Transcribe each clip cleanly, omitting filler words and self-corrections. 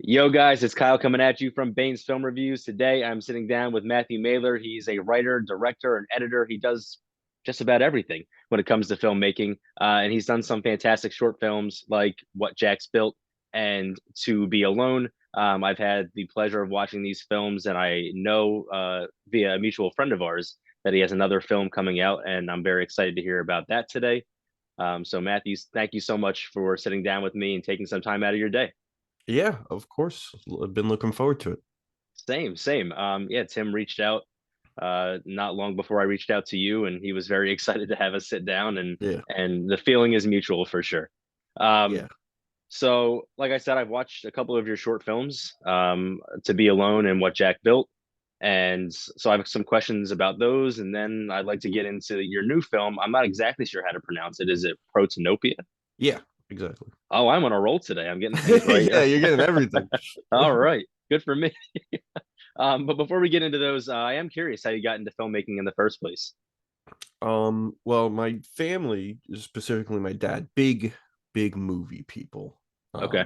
Yo, guys, it's Kyle coming at you from Bane's Film Reviews. Today, I'm sitting down with Matthew Mahler. He's a writer, director, and editor. He does just about everything when it comes to filmmaking. And he's done some fantastic short films like What Jack's Built and To Be Alone. I've had the pleasure of watching these films, and I know via a mutual friend of ours that he has another film coming out, and I'm very excited to hear about that today. So, Matthew, thank you so much for sitting down with me and taking some time out of your day. Yeah, of course. I've been looking forward to it. Same, same. Yeah, Tim reached out not long before I reached out to you, and he was very excited to have us sit down, and Yeah. the feeling is mutual for sure. Um, Yeah. so, like I said, I've watched a couple of your short films, To Be Alone and What Jack Built, and so I have some questions about those, and then I'd like to get into your new film. I'm not exactly sure how to pronounce it. Is it Protanopia? Yeah, exactly. Oh, I'm on a roll today. I'm getting things right. Yeah, you're getting everything. All right, good for me. But before we get into those, I am curious how you got into filmmaking in the first place. Well, my family, specifically my dad, big movie people. Okay.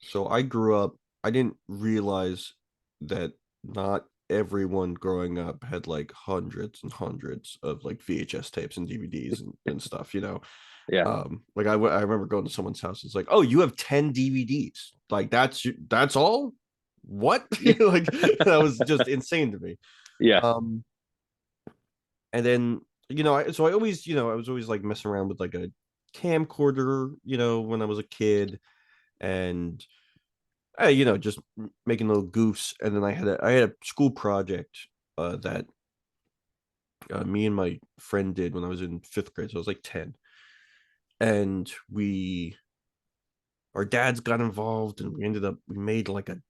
So I grew up, I didn't realize that not everyone growing up had like hundreds and hundreds of like VHS tapes and DVDs and stuff. Yeah. Like I remember going to someone's house. It's like, oh, you have 10 DVDs. Like that's all. What? Yeah. Like that was just insane to me. Yeah. Um, and then so I always, I was always like messing around with like a camcorder, when I was a kid, and just making little goofs. And then I had a school project that me and my friend did when I was in fifth grade. So I was like 10, and our dads got involved, and we made like a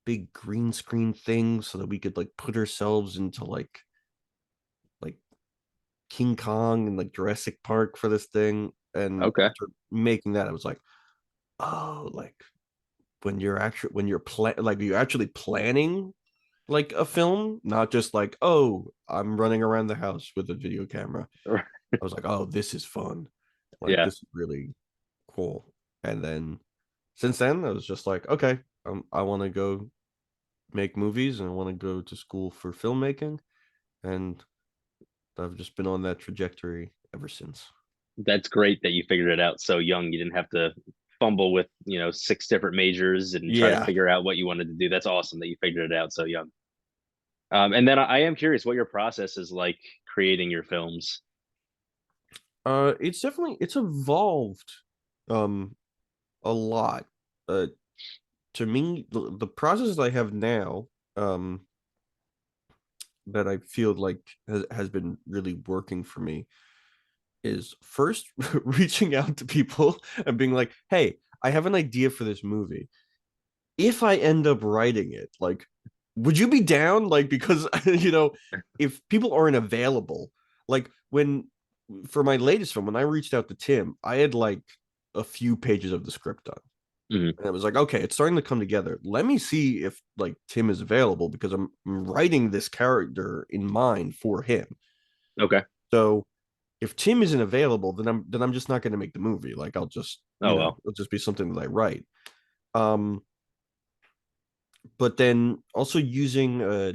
big green screen thing so that we could like put ourselves into like King Kong and like Jurassic Park for this thing. And Okay. after making that, I was like, oh, like when you're actually planning like a film, not just like, oh, I'm running around the house with a video camera. I was like, oh, this is fun. Like Yeah. this is really cool. And then since then, I was just like, okay, I want to go make movies and I want to go to school for filmmaking. And I've just been on that trajectory ever since. That's great that you figured it out so young. You didn't have to fumble with, six different majors and try to Yeah. figure out what you wanted to do. That's awesome that you figured it out so young. And then I am curious what your process is like creating your films. It's evolved um a lot. Uh to me, the process I have now, um that I feel like has been really working for me, is first reaching out to people and being like, hey, I have an idea for this movie. If I end up writing it, like, would you be down? Like, because if people aren't available, like when for my latest film, when I reached out to Tim, I had like a few pages of the script done. Mhm. And it was like, okay, it's starting to come together. Let me see if like Tim is available because I'm writing this character in mind for him. Okay. So if Tim isn't available, then I'm just not going to make the movie. Like I'll just, Oh, well. it'll just be something that I write. Um, but then also using uh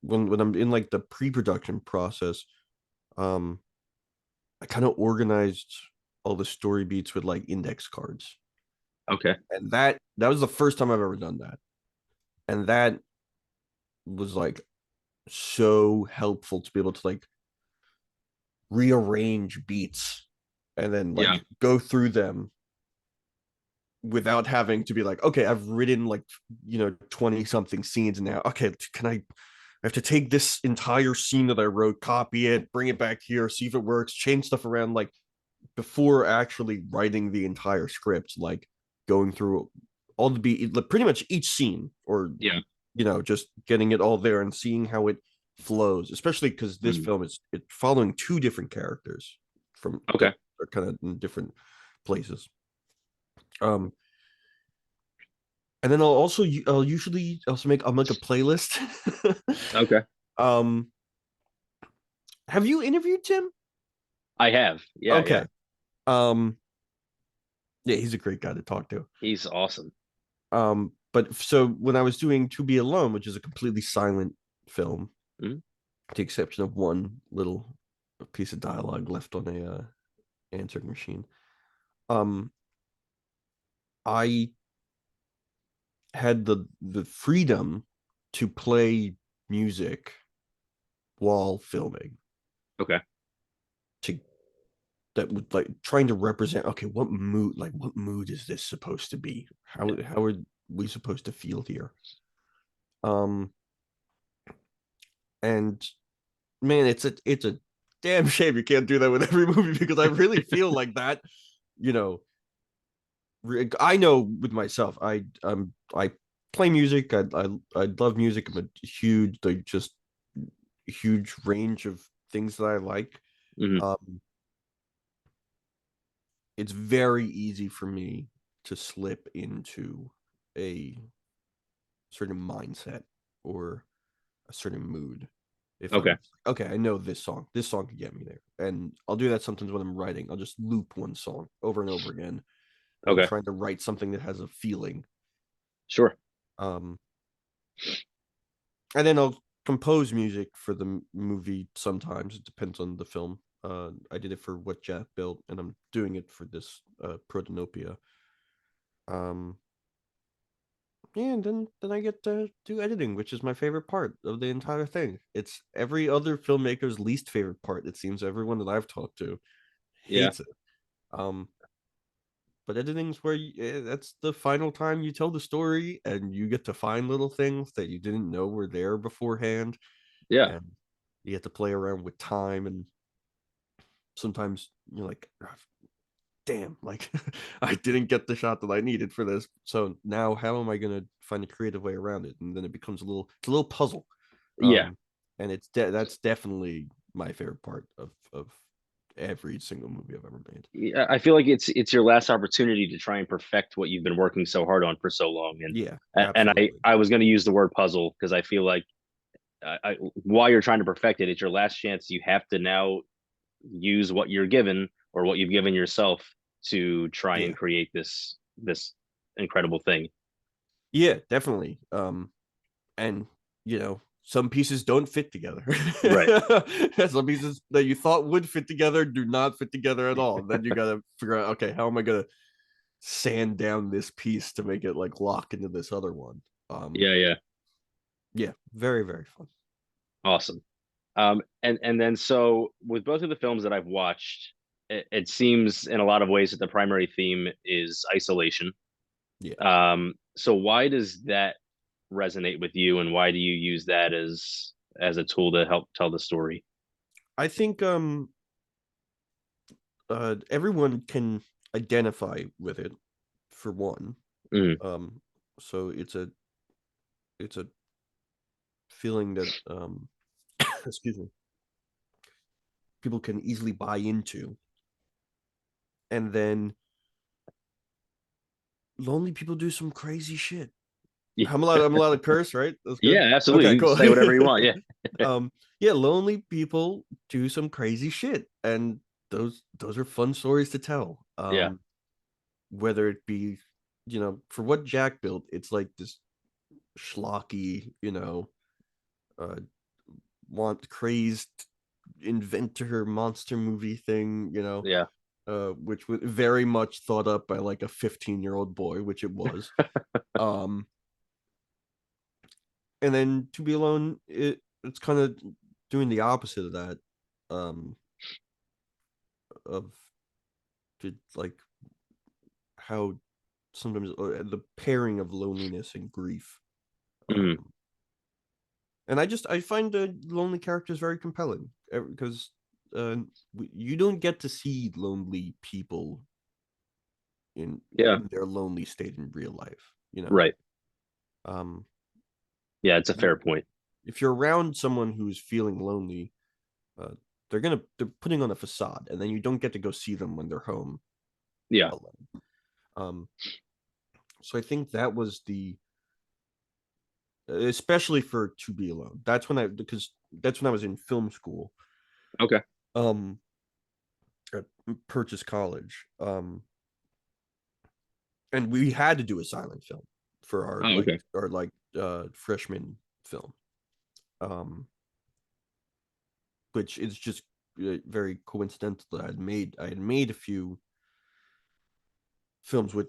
when I'm in like the pre-production process, um, I kind of organized all the story beats with like index cards, Okay. and that was the first time I've ever done that, and that was like so helpful to be able to like rearrange beats and then Yeah. like go through them without having to be like, okay, I've written like 20 something scenes now. Okay, I have to take this entire scene that I wrote, copy it, bring it back here, see if it works, change stuff around, like before actually writing the entire script, like going through all the beat, pretty much each scene, or Yeah. just getting it all there and seeing how it flows, especially because this Mm. film is following two different characters from that Okay. are kind of in different places. Um, and then I'll usually also make a playlist. Okay. um, have you interviewed Tim? I have. Yeah. Yeah. Okay. Um, Yeah, he's a great guy to talk to. He's awesome. But so when I was doing To Be Alone, which is a completely silent film, Mhm. with the exception of one little piece of dialogue left on a answering machine, um, I had the freedom to play music while filming Okay. to that would like trying to represent, okay, what mood is this supposed to be? How are we supposed to feel here? Um and man, it's a damn shame you can't do that with every movie because I really feel like that, you know, I know with myself, I play music. I love music. I'm a huge like just huge range of things that I like. Hmm. Um, it's very easy for me to slip into a certain mindset or a certain mood. If Okay. I'm okay, I know this song. This song can get me there, and I'll do that sometimes when I'm writing. I'll just loop one song over and over again when I'm Okay. trying to write something that has a feeling. Sure. Um, and then I'll compose music for the movie sometimes. It depends on the film. I did it for What Jack Built, and I'm doing it for this Protanopia. Um, yeah, and then I get to do editing, which is my favorite part of the entire thing. It's every other filmmaker's least favorite part. It seems everyone that I've talked to Yeah. hates it. Um, but editing's where that's the final time you tell the story, and you get to find little things that you didn't know were there beforehand, Yeah. and you get to play around with time. And sometimes you're like, "Ah, damn, like I didn't get the shot that I needed for this. So now how am I gonna find a creative way around it?" And then it becomes a little puzzle. Yeah. And that's definitely my favorite part of every single movie I've ever made. Yeah, I feel like it's your last opportunity to try and perfect what you've been working so hard on for so long. Yeah, And I absolutely. I was going to use the word puzzle because I feel like while you're trying to perfect it, it's your last chance. You have to now use what you're given or what you've given yourself to try Yeah. and create this incredible thing. Yeah, definitely. And some pieces don't fit together. Right. Some pieces that you thought would fit together do not fit together at all. Then you gotta figure out, okay, how am I gonna sand down this piece to make it like lock into this other one? Yeah. Yeah. Yeah, very, very fun. Awesome. And then so with both of the films that I've watched, it seems in a lot of ways that the primary theme is isolation. Yeah. So why does that resonate with you, and why do you use that as a tool to help tell the story? I think everyone can identify with it for one. Mm, Um so it's a feeling that excuse me, people can easily buy into. And then lonely people do some crazy shit. yeah, I'm allowed to curse, right? That's good. yeah, absolutely. Okay, You can cool. say whatever you want. Yeah, Yeah, lonely people do some crazy shit, and those are fun stories to tell. yeah, Whether it be, for What Jack Built, it's like this schlocky, uh, want crazed inventor monster movie thing, yeah. which was very much thought up by like a 15-year-old boy, which it was. Um, and then To Be Alone, it's kind of doing the opposite of that, um, of like how sometimes the pairing of loneliness and grief. Mm, Um, and I find the lonely characters very compelling because uh, you don't get to see lonely people in yeah, in their lonely state in real life. right. Um, Yeah, it's a you fair point. if you're around someone who's feeling lonely, uh, they're putting on a facade, and then you don't get to go see them when they're home Yeah. alone. Um, so I think that was the especially for To Be Alone. That's when I was in film school. Okay. Um, at Purchase College. and we had to do a silent film for our Oh, okay. freshman film, um, which is just very coincidental that I had made a few films with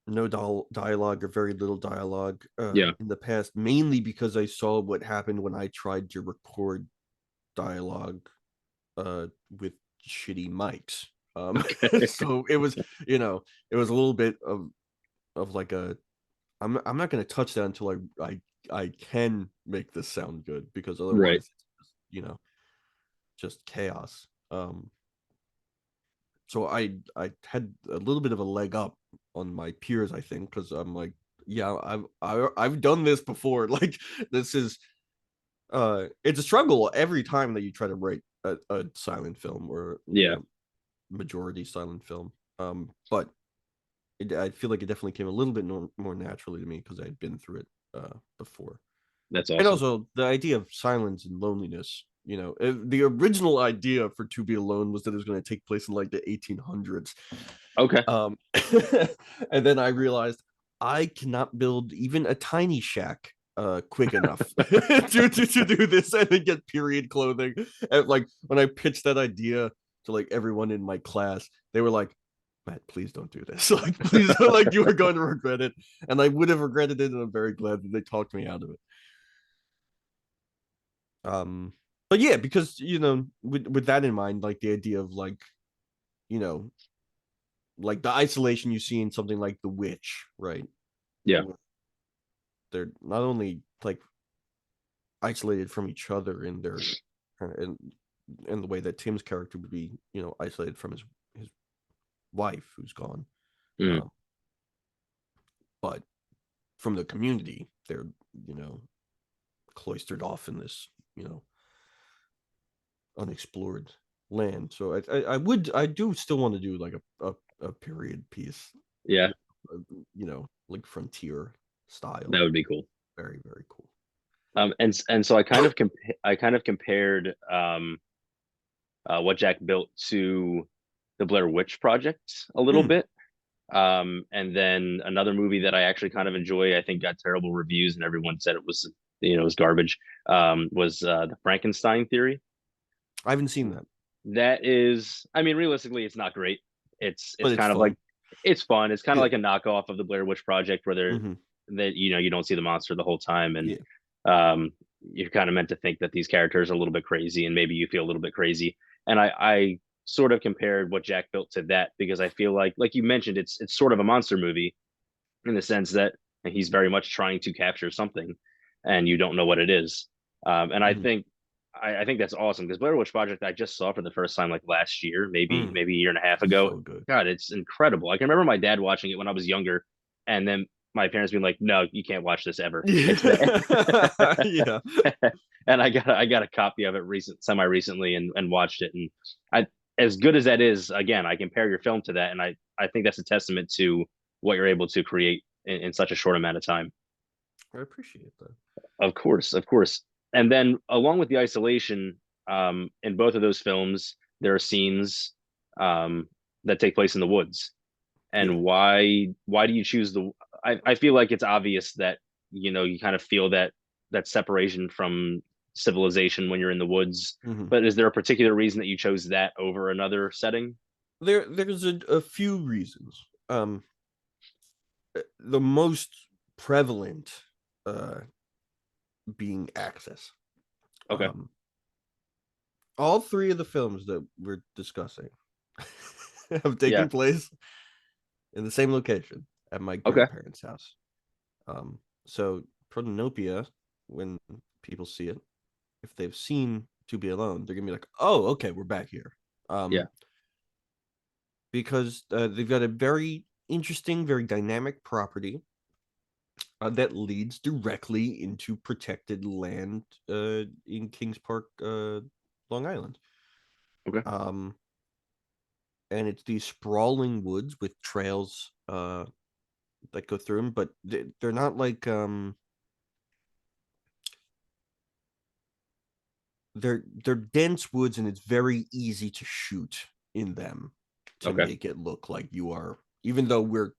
no dialogue or very little dialogue Yeah. in the past, mainly because I saw what happened when I tried to record dialogue with shitty mics. So it was, it was a little bit of like a I'm not going to touch that until I can make this sound good, because Right. otherwise, just chaos. So I had a little bit of a leg up on my peers, I think, because I'm like, yeah, I've done this before. Like, this is it's a struggle every time that you try to write a silent film, or Yeah. majority silent film. But I feel like it definitely came a little bit more naturally to me because I'd been through it before. That's And awesome. also the idea of silence and loneliness. The original idea for To Be Alone was that it was going to take place in like the 1800s. Okay. Um, and then I realized I cannot build even a tiny shack quick enough to do this and then get period clothing. And like when I pitched that idea to like everyone in my class, they were like, Matt, please don't do this. Like, please, like, you are going to regret it. And I would have regretted it, and I'm very glad that they talked me out of it. But yeah, because with that in mind, like the idea of like, you know, like the isolation you see in something like The Witch, right? Yeah. Where they're not only like isolated from each other in their and in the way that Tim's character would be, isolated from his wife who's gone, Mm. um, but from the community, they're you know cloistered off in this unexplored land. So I do still want to do like a period piece, Yeah. like frontier That style. would be cool. Very, very cool. And so I kind of compared what Jack built to the Blair Witch Project a little Hmm. bit. And then another movie that I actually kind of enjoy, I think got terrible reviews and everyone said it was, it was garbage, was the Frankenstein theory. I haven't seen that, That is, I mean, realistically, it's not great. It's but it's kind of like fun. it's fun. It's kind of Yeah. like a knockoff of the Blair Witch Project, where they're Hmm. that you don't see the monster the whole time, and Yeah. um, you're kind of meant to think that these characters are a little bit crazy, and maybe you feel a little bit crazy. And I sort of compared what Jack built to that because I feel like you mentioned, it's sort of a monster movie in the sense that he's very much trying to capture something, and you don't know what it is. And I Hmm. think I think that's awesome because Blair Witch Project I just saw for the first time like last year, Mm. maybe a year and a half ago. So good. God, it's incredible. I can remember my dad watching it when I was younger, and then my parents being like, "No, you can't watch this ever. It's bad." Yeah. And I got a copy of it semi recently and watched it. And I, as good as that is, again, I compare your film to that, and I think that's a testament to what you're able to create in such a short amount of time. I appreciate that. Of course, of course. And then along with the isolation, in both of those films, there are scenes that take place in the woods. Yeah. And why do you choose I feel like it's obvious that you kind of feel that separation from civilization when you're in the woods. Hmm. But is there a particular reason that you chose that over another setting? There's a few reasons. The most prevalent uh being access. Okay. Um, all three of the films that we're discussing have Yeah. taken place in the same location at my Okay. grandparents' house. So Protanopia, when people see it, if they've seen To Be Alone, they're gonna be like, "Oh, okay, we're back here." Yeah. Because they've got a very interesting, very dynamic property that leads directly into protected land in Kings Park, Long Island. Okay. Um, and it's these sprawling woods with trails that go through them, but they're not like they're dense woods, and it's very easy to shoot in them to Okay. make it look like you are, even though we're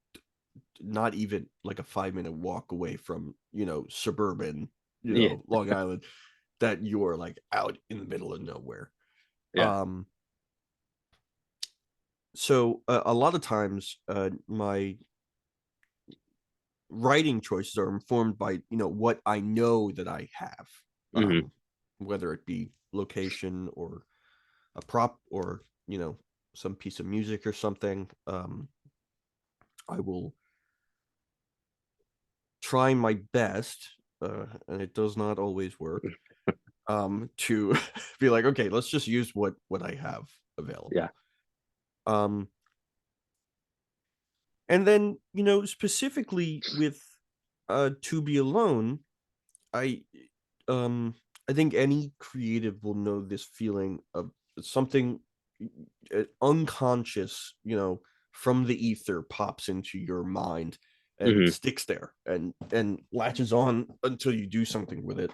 not even like a 5 minute walk away from, suburban, Yeah. Long Island, that you're like out in the middle of nowhere. Yeah. Um, so a lot of times, my writing choices are informed by, what I know that I have, Hmm. whether it be location or a prop or, some piece of music or something. I will try my best, and it does not always work, to be like, okay, let's just use what I have Yeah. available. Um, and then, specifically with To Be Alone, I um I think any creative will know this feeling of something unconscious, from the ether pops into your mind and Hmm. sticks there and latches on until you do something with it.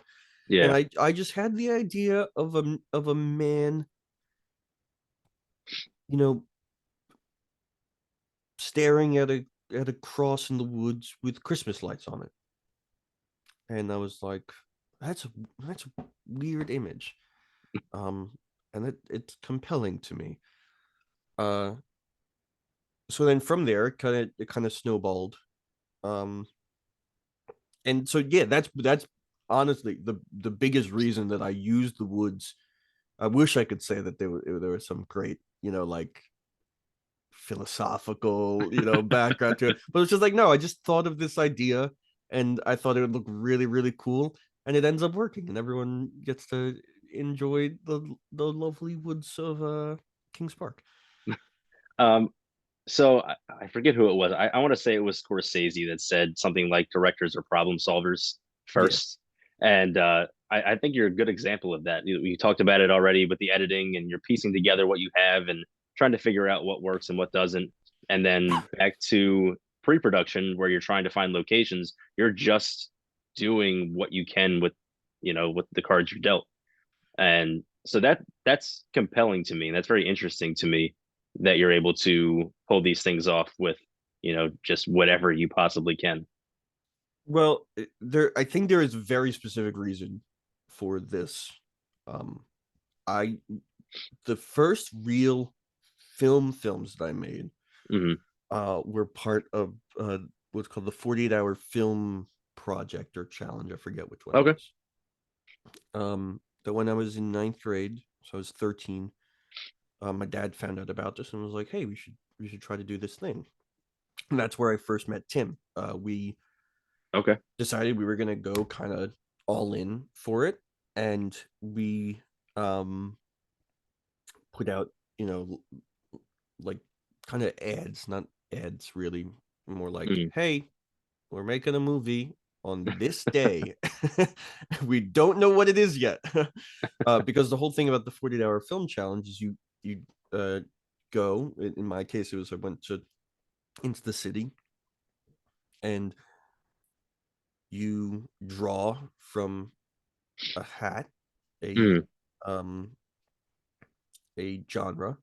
And Yeah. I just had the idea of a man, you know, staring at a cross in the woods with Christmas lights on it. And I was like, that's a that's a weird image. Um, and it's compelling to me. Uh, so then from there, it kind of snowballed. Um, and so yeah, that's honestly the biggest reason that I used the woods. I wish I could say that there was some great, like philosophical, background to it, but it's just like, no, I just thought of this idea and I thought it would look really, really cool, and it ends up working, and everyone gets to enjoy the lovely woods of Kings Park. Um, so I forget who it was. I want to say it was Scorsese that said something like directors are problem solvers Yeah. first. And I think you're a good example of that. You talked about it already with the editing, and you're piecing together what you have and trying to figure out what works and what doesn't. And then back to pre-production where you're trying to find locations, you're just doing what you can with, with the cards you're dealt. And so that's compelling to me. And that's very interesting to me that you're able to pull these things off with, just whatever you possibly can. Well, I think there is a very specific reason for this. Um, I The first real films that I made Hmm. were part of what's called the 48-hour film project or challenge. I forget which one it Okay. is. That when I was in ninth grade, so I was 13, my dad found out about this and was like, "Hey, we should try to do this thing." And that's where I first met Tim. We Okay. decided we were gonna go kind of all in for it, and we um put out, like kind of ads, not ads really, more like, Hmm. "Hey, we're making a movie on this day." We don't know what it is yet. Because the whole thing about the 48-hour film challenge is you uh go, in my case it was, I went to into the city and you draw from a hat a Hmm. um a genre,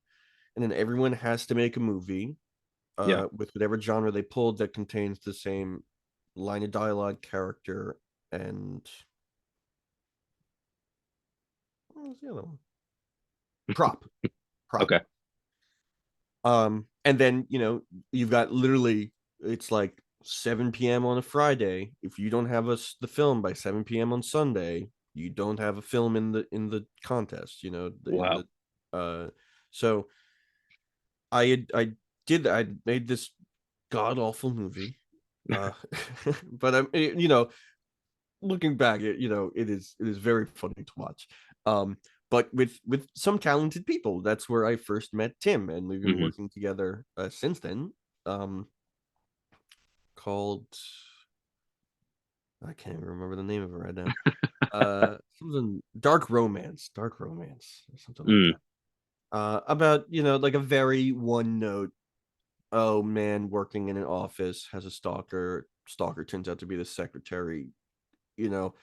and then everyone has to make a movie Yeah. with whatever genre they pulled that contains the same line of dialogue, character, and what was the other one? Prop. Prop. Okay. And then, you've got literally, it's like 7 p.m. on a Friday. If you don't have the film by 7 p.m. on Sunday, you don't have a film in the contest, in Wow. the so I made this god awful movie. Uh but I'm, looking back, it is very funny to watch. But with some talented people, that's where I first met Tim, and we've been Hmm. working together since then. Um, called, I can't even remember the name of it right now. Something Dark Romance, or something like Mm. that. About, like a very one note. Oh man, working in an office has a stalker. Stalker turns out to be the secretary. You know,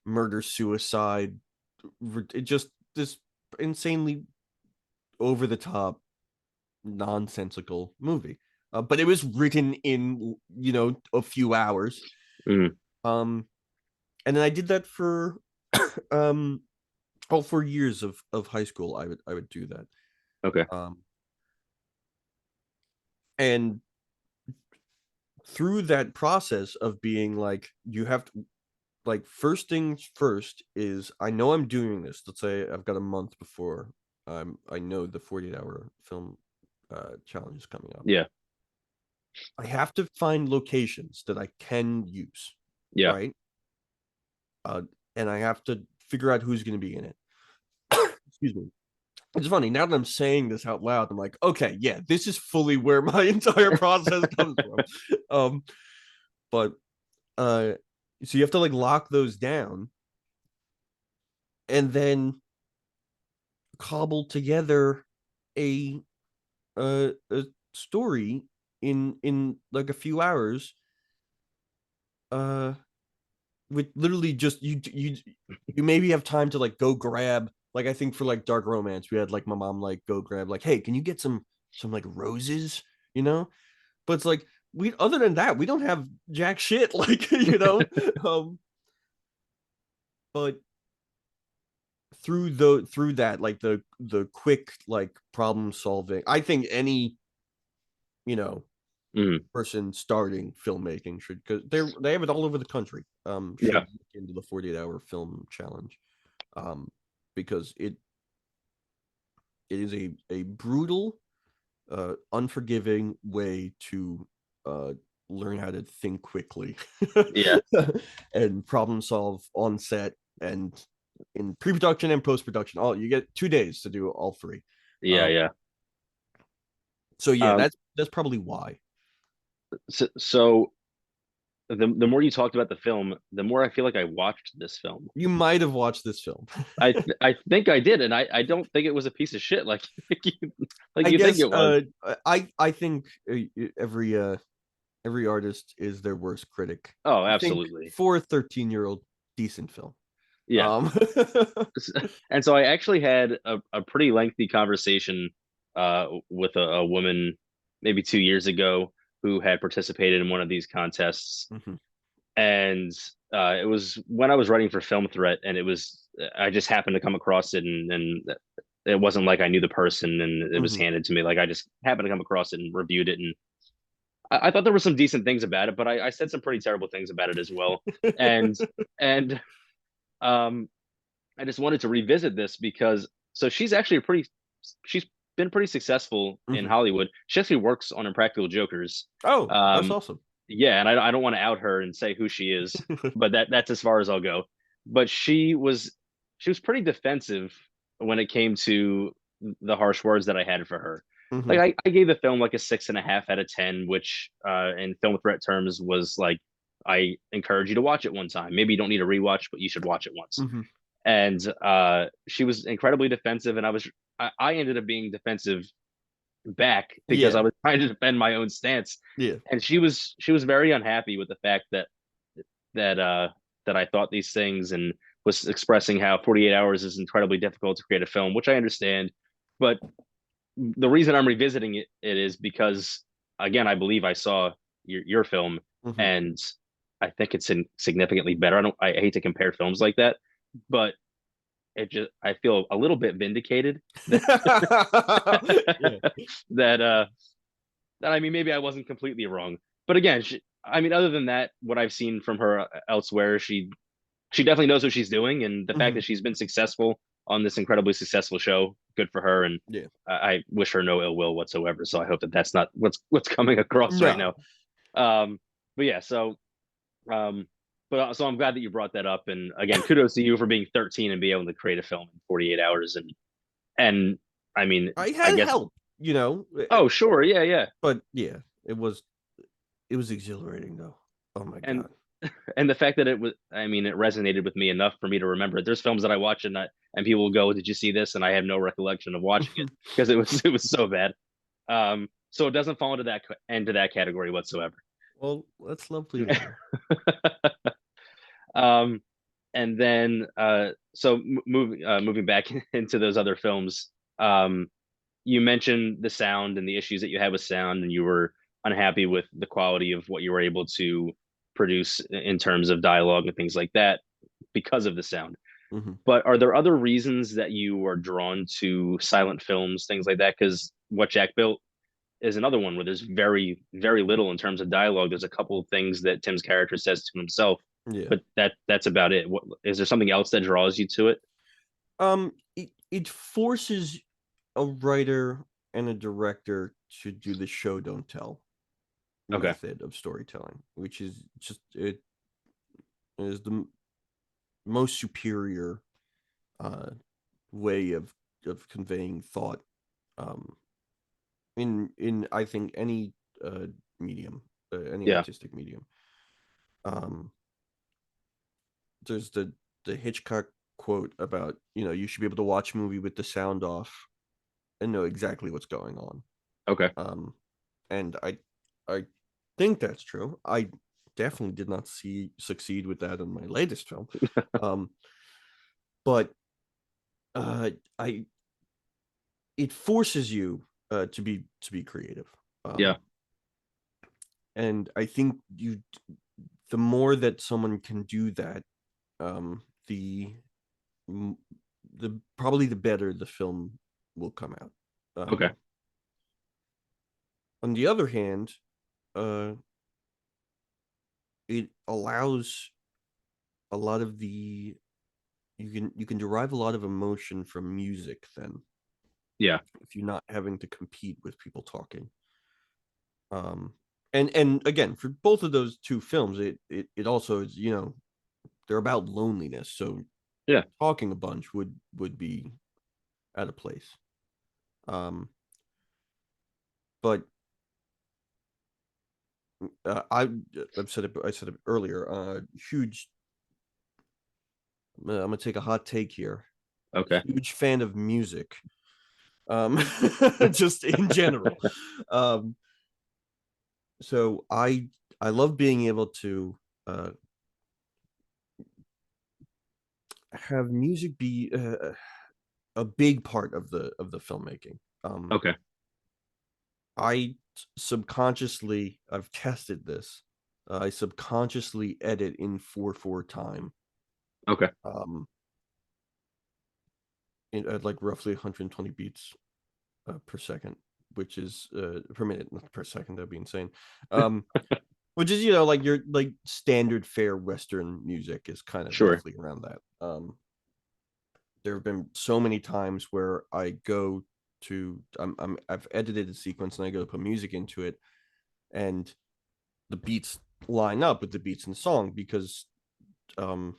murder suicide. It just this insanely over the top nonsensical movie. but it was written in a few hours. Mm, Um, and then I did that for um, 4 years of high school. I would do that. okay. Um, and through that process of being like, you have to, like, first things first is, I know I'm doing this. Let's say I've got a month before I know the 48-hour film challenge is coming up. Yeah. I have to find locations that I can use, Yeah. right? Uh, and I have to figure out who's going to be in it. Excuse me. It's funny now that I'm saying this out loud. I'm like, okay, yeah, this is fully where my entire process comes from. Um, but uh, so you have to like lock those down, and then cobble together a a story in like a few hours. Uh, with literally just you maybe have time to like go grab, like, I think for like dark romance we had like my mom like go grab, like, hey, can you get some like roses, you know but it's like, we, other than that, we don't have jack shit, like, um but through that, like, the quick like problem solving, I think any you know Mm, person starting filmmaking should, because they have it all over the country, should yeah. look into the 48-hour film challenge, um because it is a brutal, unforgiving way to uh learn how to think quickly Yeah. and problem solve on set, and in pre-production and post-production. All you get 2 days to do all three. Yeah. um Yeah. so yeah, Um, that's probably why. so the more you talked about the film, the more I feel like I watched this film. You might have watched this film. I think I did, and I don't think it was a piece of shit like like I you think guess it was. I think every artist is their worst critic. Oh, I think absolutely. for a 13-year-old, decent film. Yeah. um And so I actually had a pretty lengthy conversation with a woman maybe 2 years ago who had participated in one of these contests, mhm, and it was when I was writing for Film Threat, and it was I just happened to come across it, and it wasn't like I knew the person and it was mhm. handed to me. Like I just happened to come across it and reviewed it, and I thought there were some decent things about it, but I said some pretty terrible things about it as well. And and um, I just wanted to revisit this because so she's been pretty successful in Mhm. Hollywood. She actually works on Impractical Jokers. Oh, that's Um, awesome. yeah, and I don't want to out her and say who she is, but that's as far as I'll go. But she was pretty defensive when it came to the harsh words that I had for her. Like Mhm, I gave the film like a 6.5 out of 10, which in film threat terms was like I encourage you to watch it one time. Maybe you don't need a rewatch, but you should watch it once. mhm. And she was incredibly defensive, and I ended up being defensive back because I Yeah, was trying to defend my own stance, yeah, and she was very unhappy with the fact that uh that I thought these things, and was expressing how 48 hours is incredibly difficult to create a film, which I understand. But the reason I'm revisiting it is because again, I believe I saw your film, mhm. and I think it's significantly better. I hate to compare films like that, but I feel a little bit vindicated that Yeah. that I mean, maybe I wasn't completely wrong. But again, I mean, other than that, what I've seen from her elsewhere, she definitely knows what she's doing, and the fact Mhm. that she's been successful on this incredibly successful show, good for her. And Yeah. I wish her no ill will whatsoever. So I hope that that's not what's coming across right No. now. Um, but yeah, um, so I'm glad that you brought that up. And again, kudos to you for being 13 and being able to create a film in 48 hours. And I mean, I I had guess. help, you know. Oh, sure, yeah, yeah. But yeah, it was exhilarating though. Oh my And god. and the fact that I mean, it resonated with me enough for me to remember it. There's films that I watch and people will go, "Did you see this?" And I have no recollection of watching it because it was so bad. So it doesn't fall into that category whatsoever. Well, that's lovely to hear. um, and then so moving back into those other films, you mentioned the sound and the issues that you had with sound, and you were unhappy with the quality of what you were able to produce in terms of dialogue and things like that because of the sound. Mhm. But are there other reasons that you are drawn to silent films, things like that? Because What Jack Built is another one where there's very, very little in terms of dialogue. There's a couple of things that Tim's character says to himself, Yeah. but that's about it. What is there something else that draws you to it? It forces a writer and a director to do the show don't tell Okay. method of storytelling, which is just it is the most superior uh way of conveying thought um in I think any medium, any Yeah. artistic medium. um there's the Hitchcock quote about, you should be able to watch a movie with the sound off and know exactly what's going on. Okay. um and I think that's true. I definitely did not see succeed with that in my latest film. um but I it forces you to be creative. Yeah. um and I think the more that someone can do that, the the probably the better the film will come out. Okay. On the other hand, uh it allows a lot of the you can derive a lot of emotion from music then, Yeah. if you're not having to compete with people talking. um and again, for both of those two films, it also is, they're about loneliness, so Yeah. talking a bunch would be out of place. um but I said it earlier, huge I'm gonna take a hot take here. Okay. Huge fan of music, um just in general. um so I love being able to uh have music be a big part of the filmmaking. Okay. I subconsciously, I've tested this. I subconsciously edit in 4/4 time, Okay. um at like roughly 120 beats per second, which is per minute, not per second. That'd be insane. um which is, like your like standard fare Western music is kind of Sure. roughly around that. There have been so many times where I go to I've edited a sequence and I go to put music into it, and the beats line up with the beats in the song because um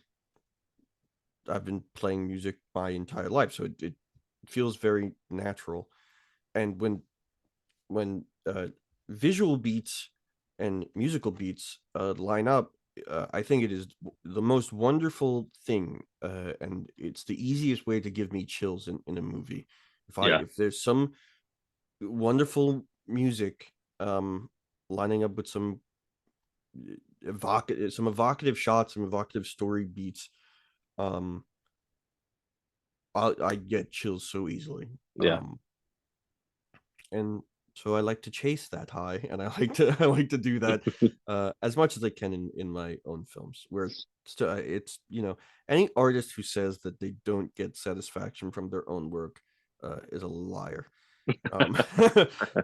I've been playing music my entire life, so it feels very natural. And when visual beats and musical beats line up, I think it is the most wonderful thing, and it's the easiest way to give me chills in a movie. Yeah. If there's some wonderful music lining up with some evocative shots, some evocative story beats, um, I get chills so easily. Yeah. And so I like to chase that high, and I like to do that as much as I can in my own films. Where it's, any artist who says that they don't get satisfaction from their own work is a liar. um,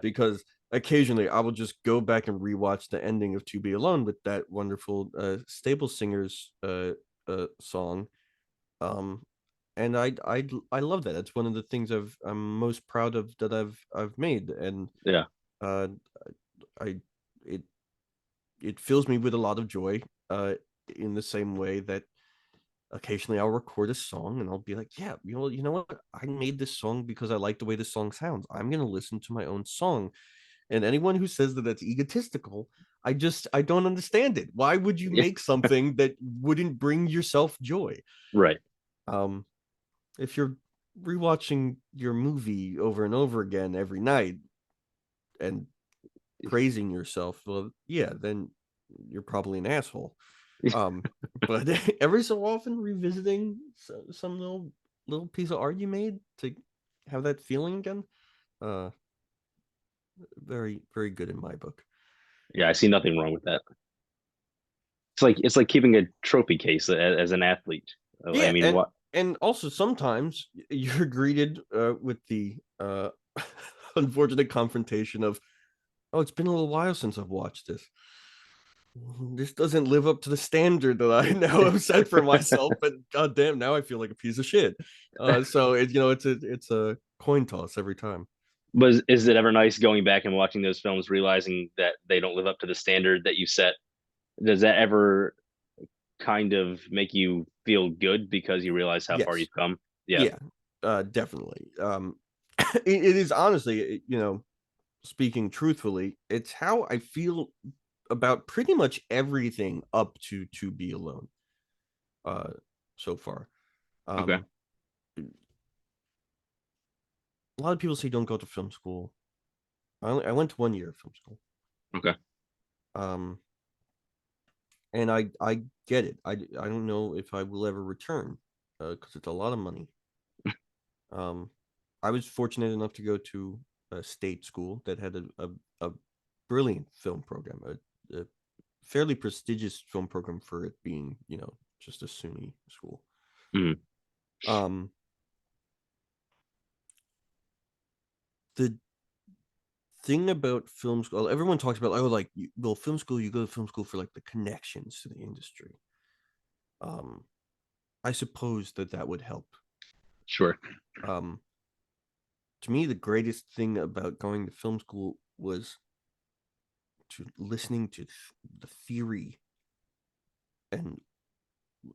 because occasionally I will just go back and rewatch the ending of To Be Alone with that wonderful Stable Singers song. um, and I love that. It's one of the things I'm most proud of that I've made, and Yeah. uh, I it it fills me with a lot of joy. In the same way that occasionally I'll record a song and I'll be like, yeah, you know what? I made this song because I like the way the song sounds. I'm gonna listen to my own song. And anyone who says that that's egotistical, I don't understand it. Why would you Yeah. make something that wouldn't bring yourself joy? Right. Um, if you're rewatching your movie over and over again every night and praising yourself, well, yeah, then you're probably an asshole. Um, but every so often revisiting some little piece of art you made to have that feeling again, uh, very very good in my book. Yeah, I see nothing wrong with that. It's like keeping a trophy case as an athlete. I Yeah, mean, and what? also sometimes you're greeted with the unfortunate confrontation of, oh, it's been a little while since I've watched this. This doesn't live up to the standard that I now have set for myself, but goddamn, now I feel like a piece of shit. So it's a coin toss every time. Was is it ever nice going back and watching those films, realizing that they don't live up to the standard that you set? Does that ever kind of make you feel good because you realize how far Yes, you've come? Yeah, yeah, definitely. It is honestly, speaking truthfully, it's how I feel about pretty much everything up to be alone. Uh, so far, okay, um, a lot of people say don't go to film school. I went to 1 year of film school. okay, Um, and I get it. I don't know if I will ever return, because it's a lot of money. Um, I was fortunate enough to go to a state school that had a brilliant film program, a fairly prestigious film program for it being, just a SUNY school. mm, Um, the thing about film school, everyone talks about, oh, like, well, film school, you go to film school for like the connections to the industry. Um, I suppose that would help. sure, Um, to me, the greatest thing about going to film school was to listening to the theory and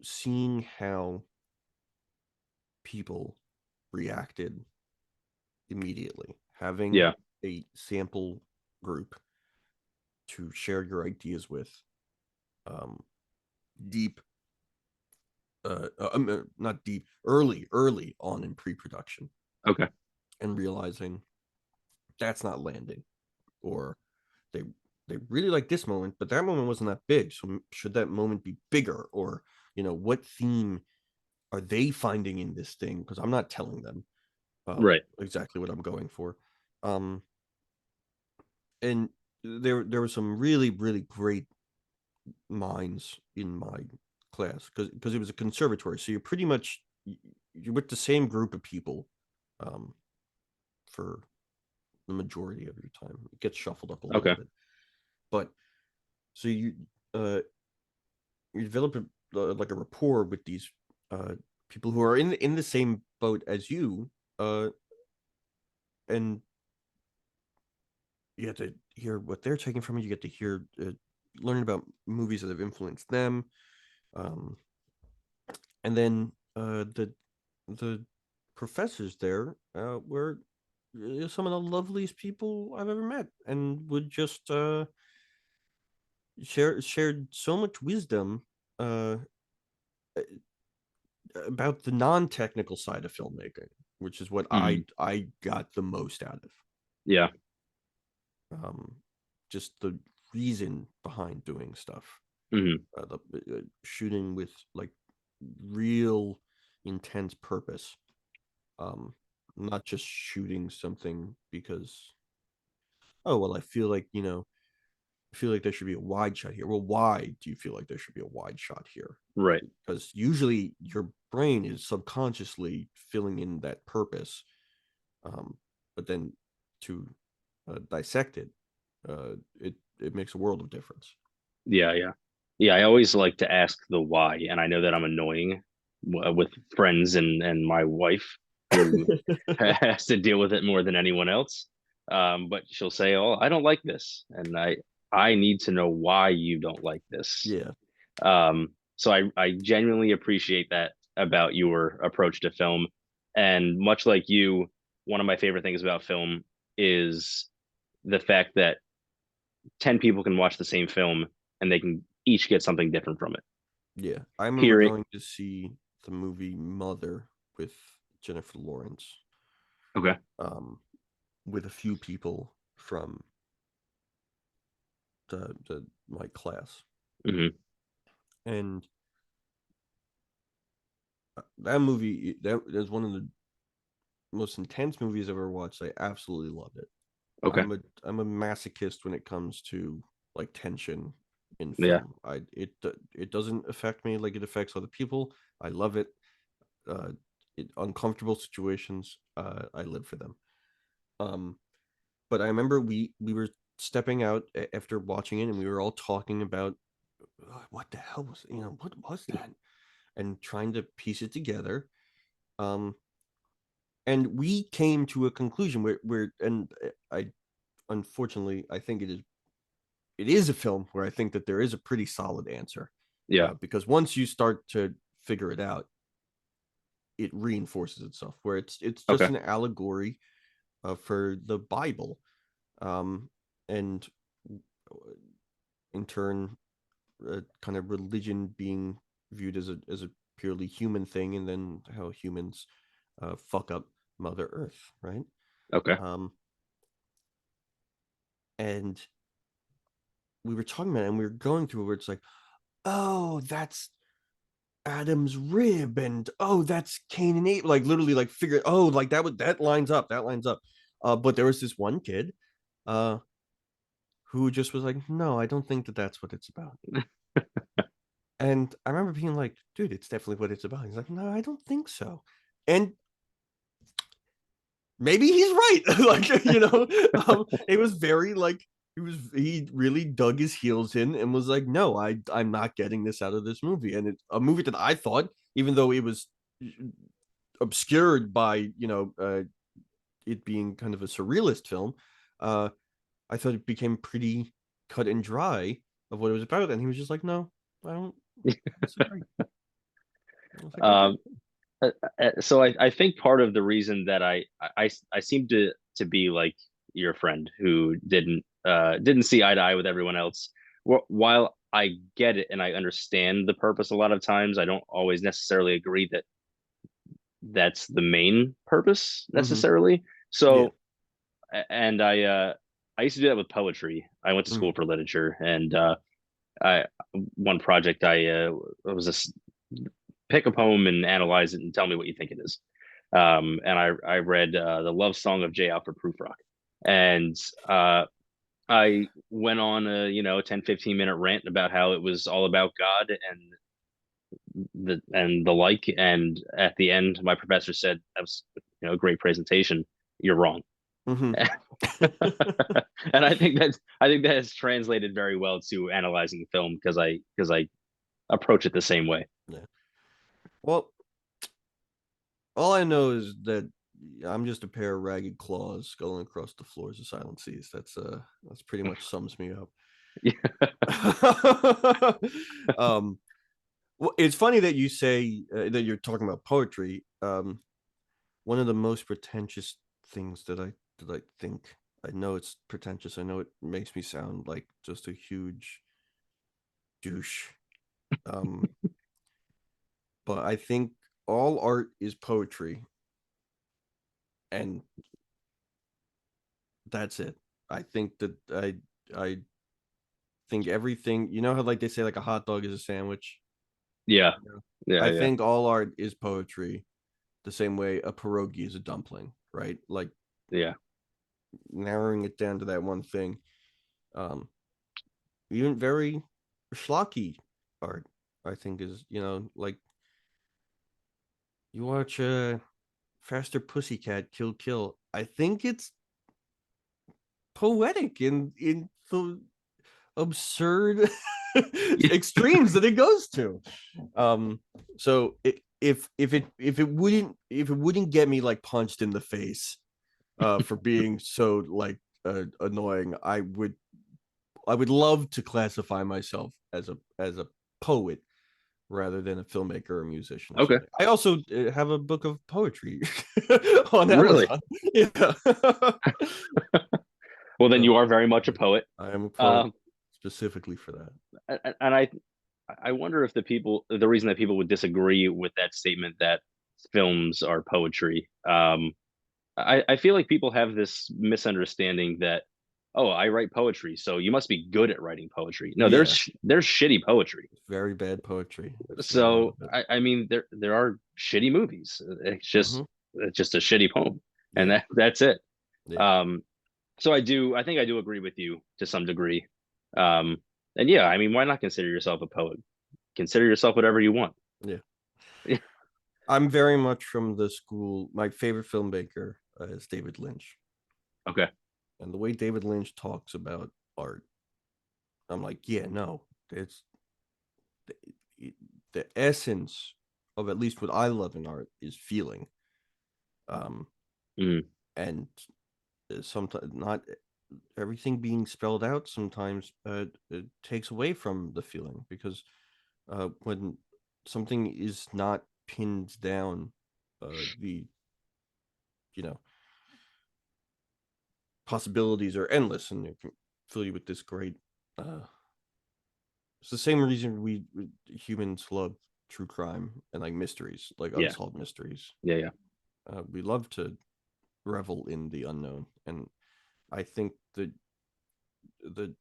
seeing how people reacted immediately. Having yeah, a sample group to share your ideas with, um, deep, not deep, early on in pre-production, okay, and realizing that's not landing, or they they really like this moment, but that moment wasn't that big. So should that moment be bigger? Or what theme are they finding in this thing? Because I'm not telling them right, exactly what I'm going for. Um, and there were some really really great minds in my class, because it was a conservatory, so you're pretty much you're with the same group of people, um, for the majority of your time. It gets shuffled up a little okay, bit, but so uh you develop like a rapport with these uh people who are in the same boat as you, uh and you get to hear what they're taking from it. You get to hear, learn about movies that have influenced them, um and then the professors there were some of the loveliest people I've ever met, and would just shared so much wisdom uh about the non-technical side of filmmaking, which is what mm, I got the most out of. yeah, Um, just the reason behind doing stuff, mm, shooting with like real intense purpose. Um, not just shooting something because, oh well, I feel like there should be a wide shot here. Well, why do you feel like there should be a wide shot here? right, Because usually your brain is subconsciously filling in that purpose, but then to dissect it, it makes a world of difference. yeah, yeah, yeah. I always like to ask the why, and I know that I'm annoying with friends and my wife who has to deal with it more than anyone else. But she'll say, "Oh, I don't like this," and I need to know why you don't like this. Yeah, So I genuinely appreciate that about your approach to film. And much like you, one of my favorite things about film is the fact that 10 people can watch the same film and they can each get something different from it. yeah. I remember Hearing, going to see the movie Mother with Jennifer Lawrence, okay. um, with a few people from the my class, Hmm. and that movie, that is one of the most intense movies I've ever watched. I absolutely loved it. Okay. I'm a masochist when it comes to like tension in Yeah. film. It doesn't affect me like it affects other people. I love it. Uh, Uncomfortable situations, I live for them. Um, but I remember we were stepping out after watching it, and we were all talking about what the hell was what was that, and trying to piece it together. Um, and we came to a conclusion where and I unfortunately I think it is a film where I think that there is a pretty solid answer, Yeah. because once you start to figure it out, it reinforces itself. Where it's just Okay. an allegory for the Bible, and in turn, kind of religion being viewed as a purely human thing, and then how humans fuck up Mother Earth, right? Okay. Um, and we were talking about it, and we were going through where it's like, oh, that's Adam's rib, and oh, that's Cain and Abel. Like literally, like figure, oh, like that lines up, that lines up. But there was this one kid, uh, who just was like, no, I don't think that that's what it's about. And I remember being like, dude, it's definitely what it's about. He's like, no, I don't think so. And maybe he's right. Like, it was very like he really dug his heels in and was like, no, I'm not getting this out of this movie. And it's a movie that I thought, even though it was obscured by, it being kind of a surrealist film, uh, I thought it became pretty cut and dry of what it was about. And he was just like, no, I don't disagree. I was like, okay. Um, so I think part of the reason that I seem to be like your friend who didn't see eye to eye with everyone else. While I get it and I understand the purpose, a lot of times I don't always necessarily agree that that's the main purpose Mm-hmm. necessarily. Yeah. So, and I used to do that with poetry. I went to Mm-hmm. school for literature, and I one project it was pick a poem and analyze it and tell me what you think it is. And I read the Love Song of J. Alfred Prufrock, and I went on a 10-15 minute rant about how it was all about God and the like. And at the end, my professor said, "That was a great presentation. You're wrong." Mm-hmm. And I think that has translated very well to analyzing film because I approach it the same way. Yeah. Well, all I know is that I'm just a pair of ragged claws going across the floors of silent seas. That's pretty much sums me up. um, well, it's funny that you say that you're talking about poetry. One of the most pretentious things that I think, I know it's pretentious. I know it makes me sound like just a huge douche. Um, but I think all art is poetry, and that's it. I think that I think everything, how like they say like a hot dog is a sandwich. Yeah, yeah, I yeah, think all art is poetry, the same way a pierogi is a dumpling, right? Like yeah. narrowing it down to that one thing. Um, Even very schlocky art, I think, is, like you watch Faster Pussycat Kill Kill. I think it's poetic in the absurd extremes that it goes to. Um, so if it wouldn't get me like punched in the face for being so like annoying, I would love to classify myself as a poet rather than a filmmaker or musician or Okay, something. I also have a book of poetry on really. Amazon. Yeah. Well, then So you are very much a poet. I am a poet Um, specifically for that. and I wonder if the reason that people would disagree with that statement that films are poetry. I feel like people have this misunderstanding that, oh, I write poetry, so you must be good at writing poetry. No, Yeah, there's shitty poetry. very bad poetry. I've seen a lot So of it. I mean there are shitty movies. Hmm. It's just a shitty poem, and Yeah, that's it. yeah. Um, so I think I do agree with you to some degree. Um, and yeah, I mean, why not consider yourself a poet? Consider yourself whatever you want. Yeah. I'm very much from the school. My favorite filmmaker is David Lynch, Okay. and the way David Lynch talks about art, I'm like, yeah, no, it's the, the essence of at least what I love in art is feeling. Um, Mm, and sometimes not everything being spelled out sometimes it takes away from the feeling because when something is not pinned down, the you know possibilities are endless, and it can fill you with this great. Uh, it's the same reason we humans love true crime and like mysteries, like yeah. unsolved mysteries. Yeah. Yeah. We love to revel in the unknown, and I think that the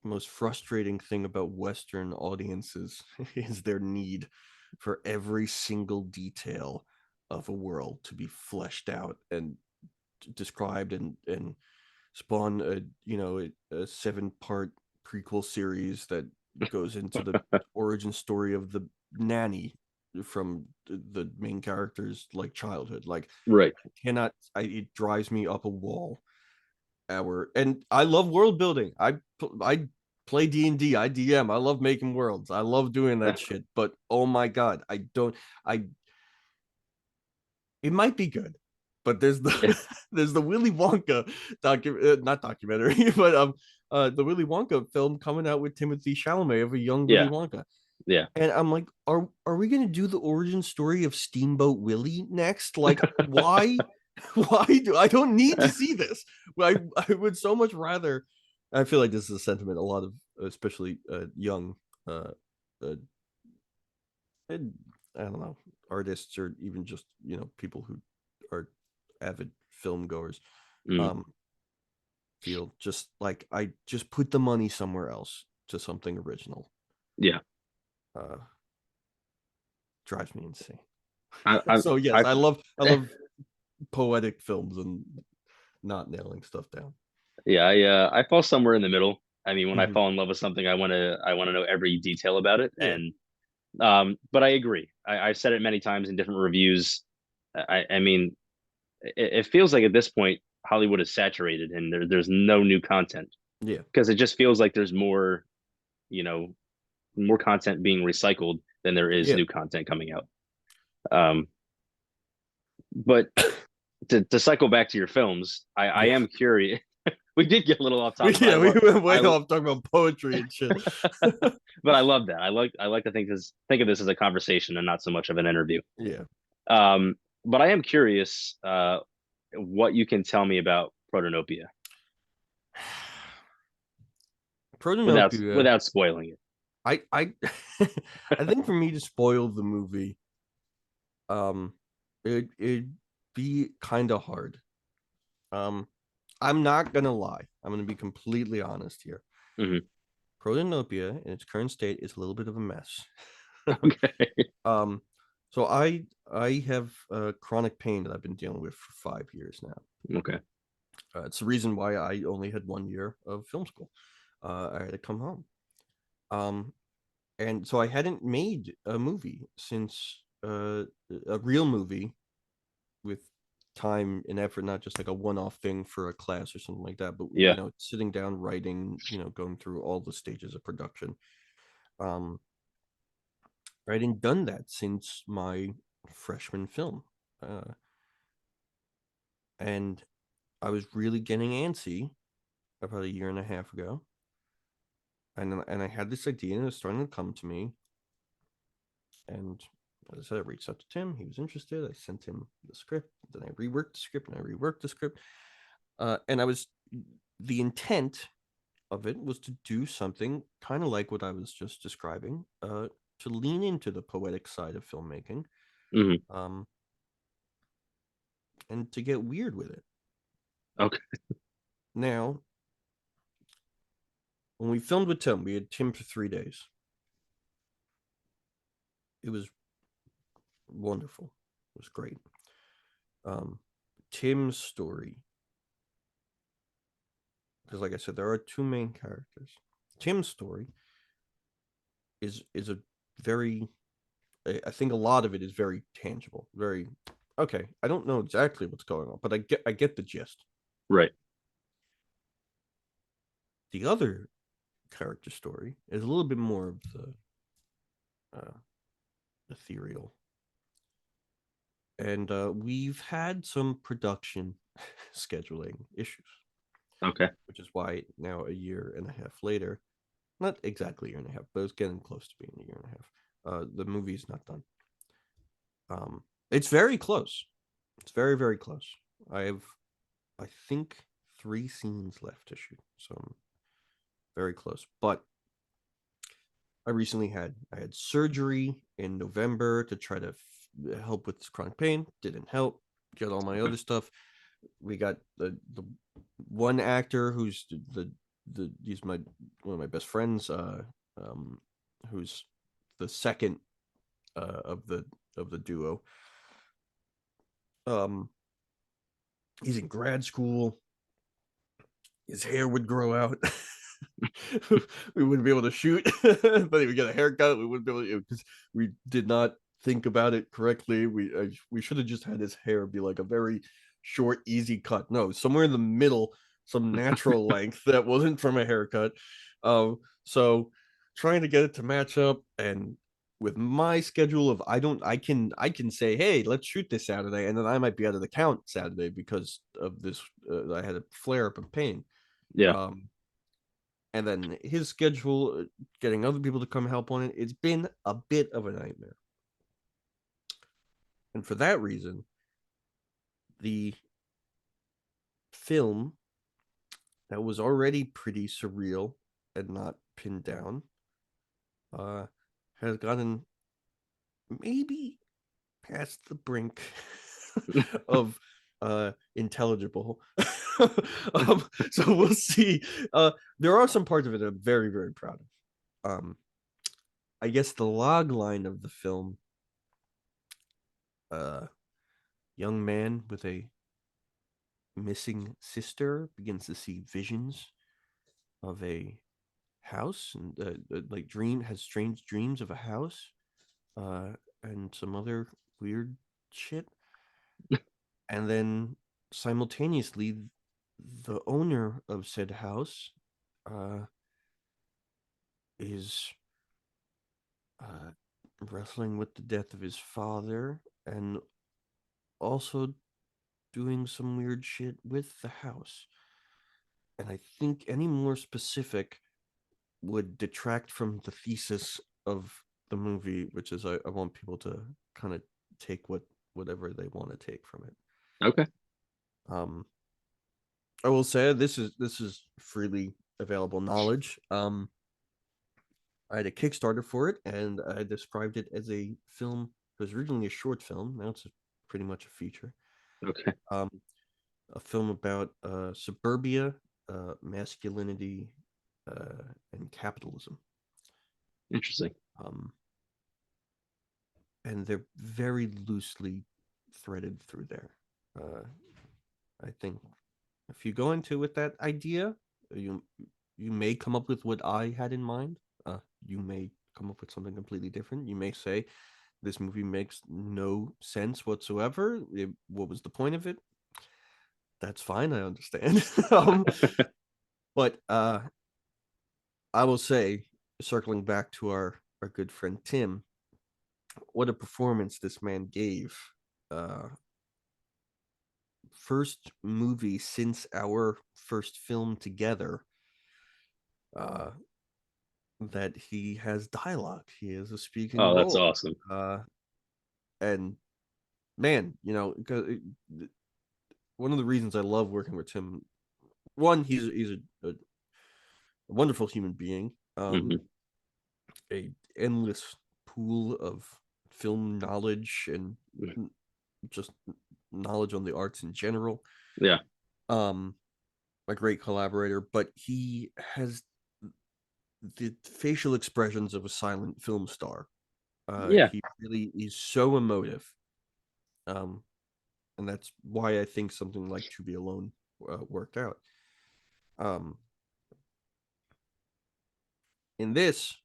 most frustrating thing about Western audiences is their need for every single detail of a world to be fleshed out and described and spawn a a 7-part prequel series that goes into the origin story of the nanny from the main character's like childhood. Like Right. it drives me up a wall. And I love world building. I play D&D, I DM. I love making worlds. I love doing that shit. But oh my god, I don't I it might be good. But there's the there's the Willy Wonka not documentary, but the Willy Wonka film coming out with Timothy Chalamet of a young Willy Yeah. Wonka. Yeah. And I'm like, are we gonna do the origin story of Steamboat Willie next? Like, why? Why do I don't need to see this? I would so much rather. I feel like this is a sentiment a lot of, especially young, uh, uh, and, I don't know, artists or even just people who are avid film goers, Mm, um, feel just like I just put the money somewhere else to something original. yeah. Uh, Drives me insane. I, I, So yes, I, I love poetic films and not nailing stuff down. yeah, I fall somewhere in the middle. I mean, when I Mhm. fall in love with something, I want to know every detail about it. Yeah, But I agree. I've said it many times in different reviews. I mean, it feels like at this point Hollywood is saturated and there's no new content yeah, because it just feels like there's more, you know, more content being recycled than there is yeah, new content coming out. Um, but to cycle back to your films, I yeah. am curious. We did get a little off topic, but Yeah, we went way off talking about poetry and shit. but I love that. I like to think of this as a conversation and not so much of an interview. Yeah. Um, but I am curious what you can tell me about Protanopia Protanopia. without spoiling it. I I think for me to spoil the movie, um, it'd be kind of hard. Um, I'm not gonna lie. I'm gonna be completely honest here. Hmm. Protanopia in its current state is a little bit of a mess. Okay. um, so I have chronic pain that I've been dealing with for 5 years now. Okay. It's the reason why I only had 1 year of film school. I had to come home. Um, and so I hadn't made a movie since a real movie with time and effort, not just like a one-off thing for a class or something like that, but Yeah. sitting down, writing, going through all the stages of production. Um, I hadn't done that since my freshman film, uh, and I was really getting antsy about a year and a half ago, and I had this idea and it was starting to come to me. And as I said, I reached out to Tim. He was interested. I sent him the script. Then I reworked the script and I reworked the script. And the intent of it was to do something kind of like what I was just describing, to lean into the poetic side of filmmaking, Hmm. um, and to get weird with it. Okay. Now, when we filmed with Tim, we had Tim for 3 days. It was wonderful. It was great. Um, Tim's story, because like I said, there are two main characters. Tim's story is a very, I think a lot of it is very tangible, very okay. I don't know exactly what's going on, but I get the gist. Right. The other character story is a little bit more of the uh, ethereal, and we've had some production scheduling issues, Okay. which is why now a year and a half later, not exactly a year and a half, but it's getting close to being a year and a half. The movie's not done. It's very close. It's very, very close. I have, I think, 3 scenes left to shoot, so I'm very close. But I had surgery in November to try to help with chronic pain. Didn't help. Get all my Okay. other stuff. We got the one actor who's he's my one of my best friends. Um, who's the second of the duo. Um, he's in grad school. His hair would grow out. We wouldn't be able to shoot. But he would get a haircut. We wouldn't be able to, because we did not think about it correctly. We should have just had his hair be like a very short, easy cut. No, somewhere in the middle, some natural length that wasn't from a haircut. So trying to get it to match up, and with my schedule of I can say, hey, let's shoot this Saturday, and then I might be out of the count Saturday because of this. I had a flare up of pain. Yeah. Um, and then his schedule, getting other people to come help on it, it's been a bit of a nightmare. And for that reason, the film that was already pretty surreal and not pinned down uh, has gotten maybe past the brink of intelligible. So we'll see. There are some parts of it I'm very, very proud of. I guess the log line of the film, uh, young man with a missing sister begins to see visions of a house, and like dream has strange dreams of a house, uh, and some other weird shit. And then simultaneously, the owner of said house uh, is uh, wrestling with the death of his father, and also doing some weird shit with the house. And I think any more specific would detract from the thesis of the movie, which is I want people to kind of take whatever they want to take from it. Okay. Um, I will say this is freely available knowledge. I had a Kickstarter for it, and I described it as a film. It was originally a short film. Now it's pretty much a feature. Okay. Um, a film about suburbia, masculinity, and capitalism. Interesting. Um, and they're very loosely threaded through there. Uh, I think if you go into with that idea, you you may come up with what I had in mind. You may come up with something completely different. You may say this movie makes no sense whatsoever. What was the point of it? That's fine. I understand. But I will say, circling back to our good friend Tim, what a performance this man gave. Uh, First movie since our first film together, uh, that he has dialogue. He has a speaking Oh, that's role. awesome. Uh, and man, one of the reasons I love working with Tim, one, he's a wonderful human being, Hmm. a endless pool of film knowledge and just knowledge on the arts in general. Yeah. Um, a great collaborator, but he has the facial expressions of a silent film star. Yeah. He really is so emotive, um, and that's why I think something like To Be Alone worked out. Um, In this,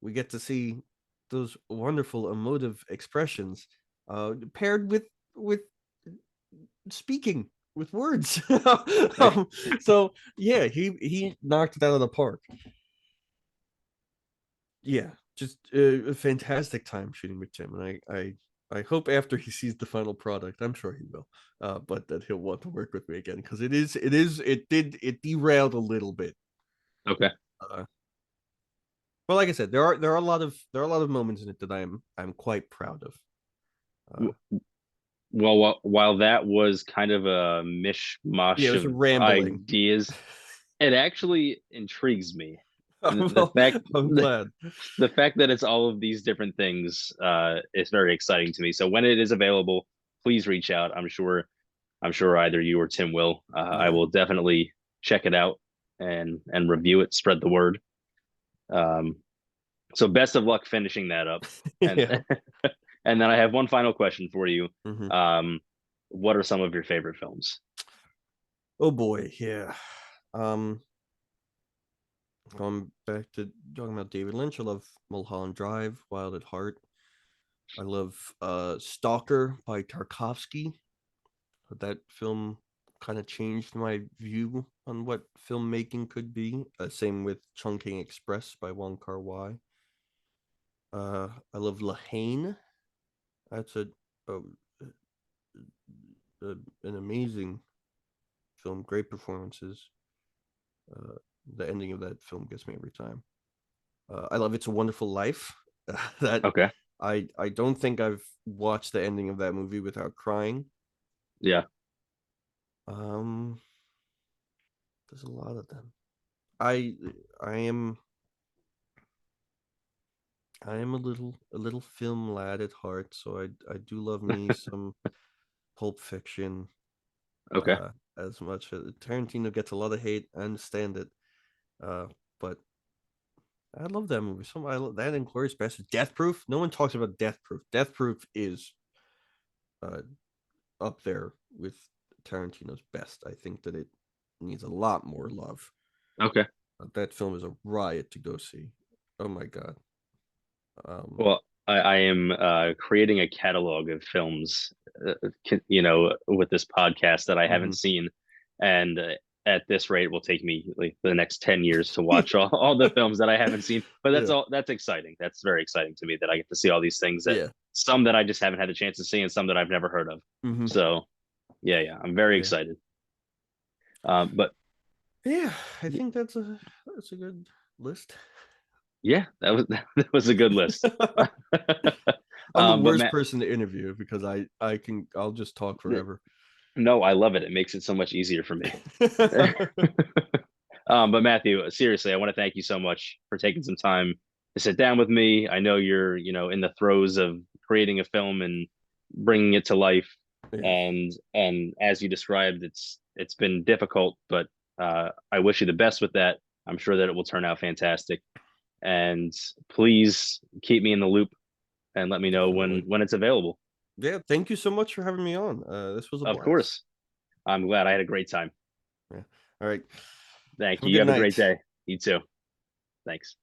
we get to see those wonderful emotive expressions paired with speaking with words. um, so yeah, he knocked it out of the park. Yeah, just a fantastic time shooting with Tim, and I hope after he sees the final product, I'm sure he will, but that he'll want to work with me again because it derailed a little bit. Okay. Uh, but like I said, there are a lot of moments in it that I'm quite proud of. Uh, Well, while that was kind of a yeah, it mishmash was of rambling. ideas, it actually intrigues me. The Well, fact I'm glad. the fact that it's all of these different things is very exciting to me. So when it is available, please reach out. I'm sure either you or Tim will. I Yeah, will definitely check it out and review it, spread the word. Um, so best of luck finishing that up. And yeah. and then I have one final question for you. Mhm. Um, what are some of your favorite films? Oh boy, yeah. Um, Going back to talking about David Lynch, I love Mulholland Drive, Wild at Heart. I love Stalker by Tarkovsky. That film kind of changed my view on what filmmaking could be. Same with Chungking Express by Wong Kar-wai. I love La Haine. That's a, a an amazing film, great performances. Uh, the ending of that film gets me every time. I love It's a Wonderful Life. That Okay. I don't think I've watched the ending of that movie without crying. Yeah. Um, there's a lot of them. I I am I am a little film lad at heart, so I do love me some Pulp Fiction. Okay. Uh, as much as Tarantino gets a lot of hate, I understand it. But I love that movie. I love that Inglourious Basterds. Death Proof. No one talks about Death Proof. Death Proof is uh up there with Tarantino's best. I think that it needs a lot more love. Okay. That film is a riot to go see. Oh my god. Um, Well, I am creating a catalog of films, with this podcast that I haven't mhm. seen, and at this rate, it will take me like the next 10 years to watch all the films that I haven't seen. But that's Yeah, all. That's exciting. That's very exciting to me that I get to see all these things that yeah, some that I just haven't had a chance to see, and some that I've never heard of. hmm, So yeah, I'm very yeah, excited. But yeah. I think that's a good list. yeah, that was a good list. I'm the But worst Matt, person to interview because I'll just talk forever. no, I love it. It makes it so much easier for me. But Matthew, seriously, I want to thank you so much for taking some time to sit down with me. I know you're, in the throes of creating a film and bringing it to life, Yeah, and as you described, it's been difficult, but I wish you the best with that. I'm sure that it will turn out fantastic. And please keep me in the loop and let me know when definitely. when it's available. Yeah, thank you so much for having me on. This was a Of blast. course, I'm glad I had a great time. Yeah. All right. Thank Have a you. You good have a great night. day. You too. Thanks.